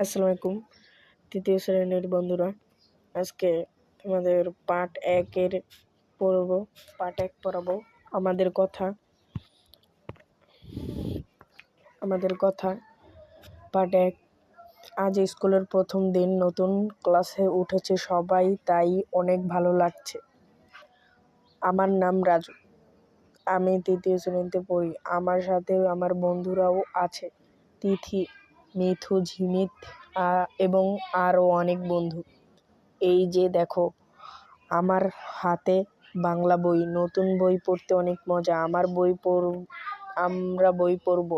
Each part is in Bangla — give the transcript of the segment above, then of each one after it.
আসসালামু আলাইকুম তৃতীয় শ্রেণীর বন্ধুরা, আজকে তোমাদের পার্ট 1 পড়াবো। আমাদের কথা পার্ট 1। আজ স্কুলের প্রথম দিন, নতুন ক্লাসে উঠেছে সবাই, তাই অনেক ভালো লাগছে। আমার নাম রাজু, আমি তৃতীয় শ্রেণীতে পড়ি। আমার সাথে আমার বন্ধুরাও আছে, তিথি, মিথু, ঝিমিত এবং আরও অনেক বন্ধু। এই যে দেখো, আমার হাতে বাংলা বই। নতুন বই পড়তে অনেক মজা। আমরা বই পড়ব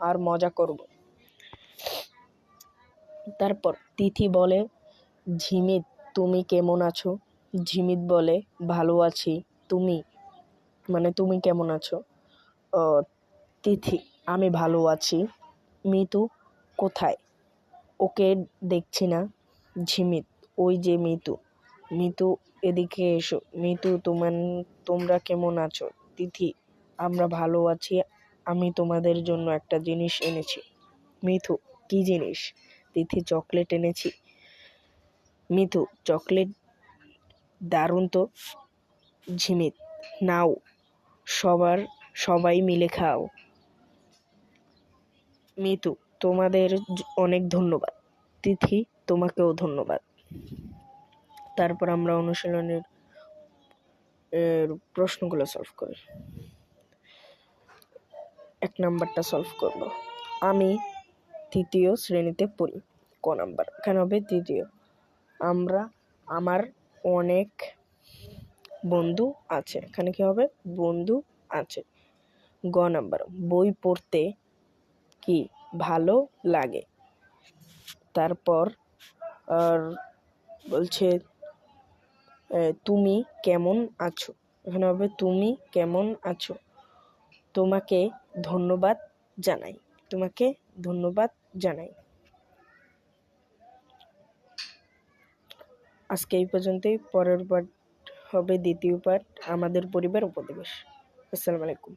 আর মজা করব। তারপর তিথি বলে, ঝিমিত, তুমি কেমন আছো? ঝিমিত বলে, ভালো আছি। তুমি কেমন আছো? তিথি, আমি ভালো আছি। মিতু, কোথায়? ওকে দেখছি না। ঝিমিত, ওই যে মিতু। মিতু, এদিকে এসো। মিতু, তোমরা কেমন আছো? তিথি, আমরা ভালো আছি। আমি তোমাদের জন্য একটা জিনিস এনেছি। মিতু, কি জিনিস? তিথি, চকলেট এনেছি। মিতু, চকলেট? দারুণ তো। ঝিমিত, নাও, সবাই মিলে খাও। মিতু, তোমাদের অনেক ধন্যবাদ। তিথি, তোমাকেও ধন্যবাদ। তারপর আমরা অনুশীলনের প্রশ্নগুলো সলভ করি। 1 নাম্বারটা সলভ করব। আমি তৃতীয় শ্রেণীতে পড়ি। ক নাম্বার? এখানে হবে তৃতীয়। আমার অনেক বন্ধু আছে। এখানে কি হবে? বন্ধু আছে। গ নাম্বার, বই পড়তে কি ভালো লাগে? তারপর বলছে তুমি কেমন আছো? এখানে হবে তুমি কেমন আছো? তোমাকে ধন্যবাদ জানাই। আজকে এই পর্যন্তই। পরের পার্ট হবে দ্বিতীয় পার্ট, আমাদের পরিবার উপনিবেশ। আসসালামু আলাইকুম।